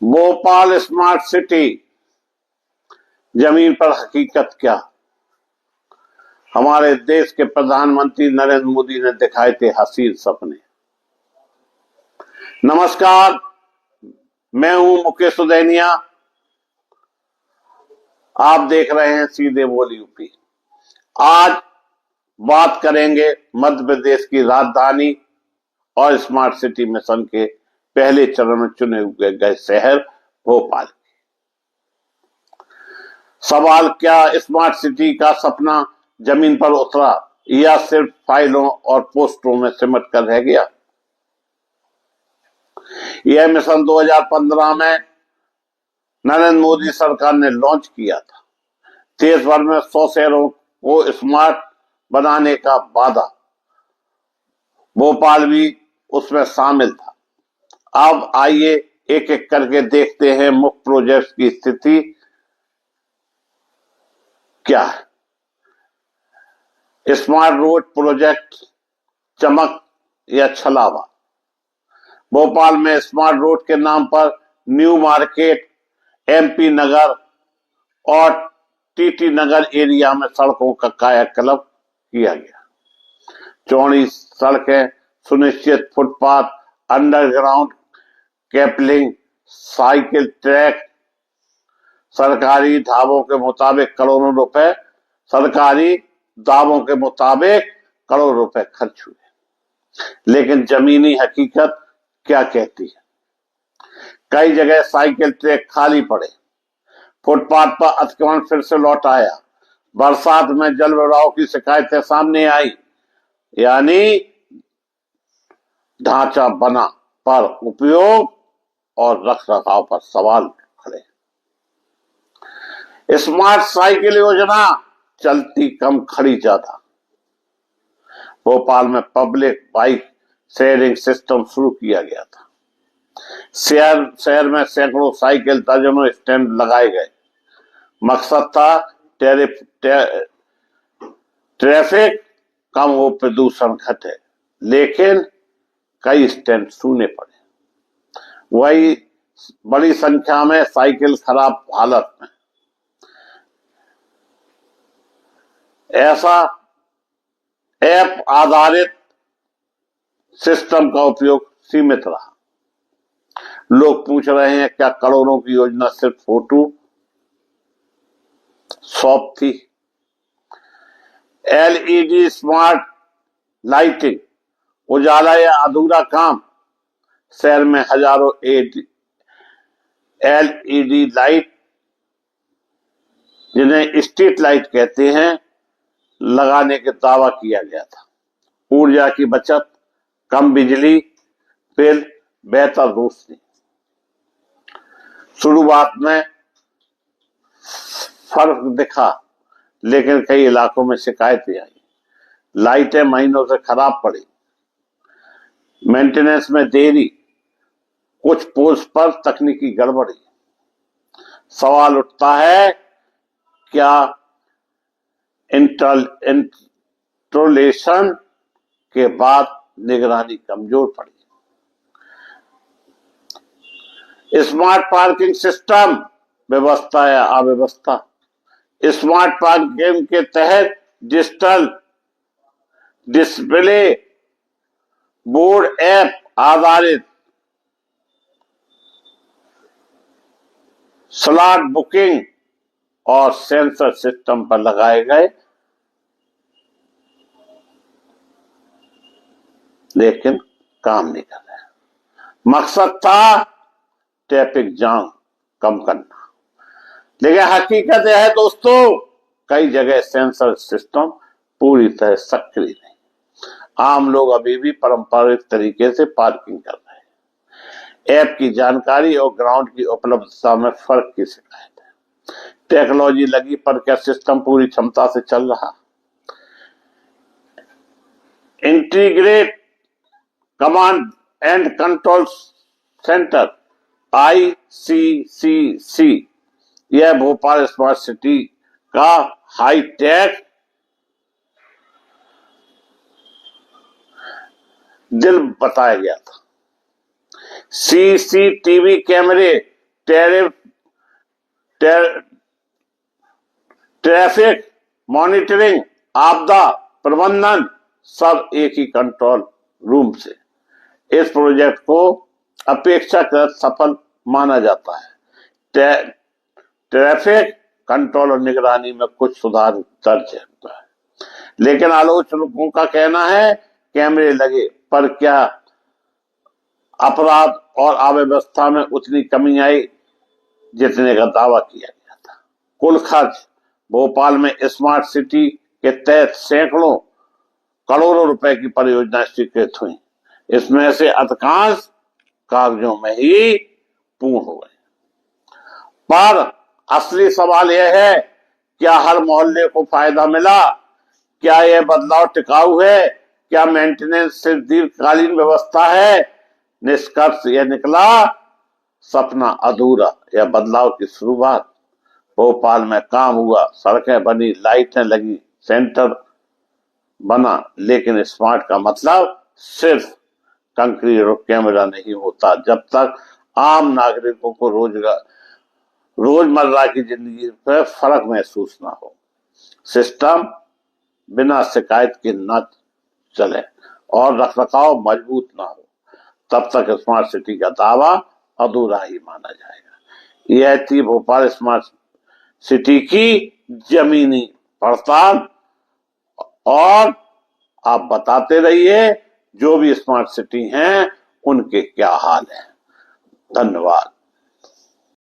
Bhopal smart city, जमीन पर हकीकत क्या? हमारे देश के प्रधानमंत्री नरेंद्र मोदी ने दिखाए थे हसीन सपने। नमस्कार, मैं हूं मुकेश सुदैनिया। आप देख रहे हैं सीधे बोल यूपी। आज बात करेंगे मध्य प्रदेश की राजधानी और स्मार्ट सिटी मिशन के पहले चरण में चुने हुए गए शहर भोपाल। सवाल, क्या स्मार्ट सिटी का सपना जमीन पर उतरा या सिर्फ फाइलों और पोस्टरों में सिमट कर रह गया? यह मिशन 2015 में नरेंद्र मोदी सरकार ने लॉन्च किया था। देश भर में 100 शहरों को स्मार्ट बनाने का वादा, भोपाल भी उसमें शामिल था। अब आइए एक एक करके देखते हैं मुख्य प्रोजेक्ट की स्थिति क्या है। स्मार्ट रोड प्रोजेक्ट, चमक या छलावा? भोपाल में स्मार्ट रोड के नाम पर न्यू मार्केट, एमपी नगर और टीटी नगर एरिया में सड़कों का कायाकल्प किया गया। चौड़ी सड़कें सुनिश्चित, फुटपाथ, अंडरग्राउंड कैपलिंग, साइकिल ट्रैक, सरकारी दावों के मुताबिक करोड़ों रुपए खर्च हुए। लेकिन जमीनी हकीकत क्या कहती है? कई जगह साइकिल ट्रैक खाली पड़े, फुटपाथ पर अतिक्रमण फिर से लौट आया, बरसात में जल भराव की शिकायतें सामने आई, यानी ढांचा बना पर उपयोग और रखरखाव पर सवाल खड़े। स्मार्ट साइकिल योजना, चलती कम खड़ी ज्यादा। भोपाल में पब्लिक बाइक शेयरिंग सिस्टम शुरू किया गया था। शहर में सैकड़ों साइकिल, दर्जनों स्टैंड लगाए गए। मकसद था ट्रैफिक कम हो, प्रदूषण घटे। लेकिन कई स्टैंड सूने पड़े। वही बड़ी संख्या में साइकिल खराब हालत में। ऐसा ऐप आधारित सिस्टम का उपयोग सीमित रहा। लोग पूछ रहे हैं, क्या करोड़ों की योजना सिर्फ फोटो शॉप थी? एलईडी स्मार्ट लाइटिंग, उजाला या अधूरा काम? शहर में हजारों एलईडी लाइट, जिन्हें स्ट्रीट लाइट कहते हैं, लगाने का दावा किया गया था। ऊर्जा की बचत, कम बिजली बिल, बेहतर रोशनी। शुरुआत में फर्क दिखा, लेकिन कई इलाकों में शिकायतें आई। लाइटें महीनों से खराब पड़ी, मेंटेनेंस में देरी, कुछ पोल्स पर तकनीकी गड़बड़ी। सवाल उठता है, क्या इंस्टॉलेशन के बाद निगरानी कमजोर पड़ी? स्मार्ट पार्किंग सिस्टम, व्यवस्था या अव्यवस्था? स्मार्ट पार्किंग के तहत डिजिटल डिस्प्ले बोर्ड, ऐप आधारित स्लॉट बुकिंग और सेंसर सिस्टम पर लगाए गए, लेकिन काम नहीं कर रहे। मकसद था ट्रैफिक जाम कम करना, लेकिन हकीकत यह है दोस्तों, कई जगह सेंसर सिस्टम पूरी तरह सक्रिय नहीं। आम लोग अभी भी पारंपरिक तरीके से पार्किंग कर रहे हैं। ऐप की जानकारी और ग्राउंड की उपलब्धता में फर्क की शिकायत है। टेक्नोलॉजी लगी, पर क्या सिस्टम पूरी क्षमता से चल रहा? Integrate command and control centre, ICCC, यह भोपाल स्मार्ट सिटी का हाईटेक दिल बताया गया था। सीसीटीवी कैमरे, ट्रैफिक मॉनिटरिंग, आपदा प्रबंधन सब एक ही कंट्रोल रूम से। इस प्रोजेक्ट को अपेक्षाकृत सफल माना जाता है। ट्रैफिक कंट्रोल और निगरानी में कुछ सुधार दर्ज है, लेकिन आलोचकों का कहना है कैमरे लगे पर क्या अपराध और अव्यवस्था में उतनी कमी आई जितने का दावा किया गया था। कुल खर्च भोपाल में स्मार्ट सिटी के तहत सैकड़ों करोड़ों रुपए की परियोजनाएं स्वीकृत हुई। इसमें से अधिकांश कागजों में ही पूर्ण हो गए। पर असली सवाल यह है, क्या हर मोहल्ले को फायदा मिला? क्या यह बदलाव टिकाऊ है? क्या मेंटेनेंस सिर्फ दीर्घकालीन व्यवस्था है? निष्कर्ष यह निकला, सपना अधूरा या बदलाव की शुरुआत। भोपाल में काम हुआ, सड़कें बनी, लाइटें लगी, सेंटर बना, लेकिन स्मार्ट का मतलब सिर्फ कंक्रीट और कैमरा नहीं होता जब तक आम नागरिकों को रोजमर्रा की जिंदगी पर फर्क महसूस ना हो। सिस्टम बिना शिकायत के न चले और रखरखाव मजबूत ना हो, तब तक स्मार्ट सिटी का दावा अधूरा ही माना जाएगा। यह थी भोपाल स्मार्ट सिटी की जमीनी पड़ताल, और आप बताते रहिए जो भी स्मार्ट सिटी हैं उनके क्या हाल है। धन्यवाद।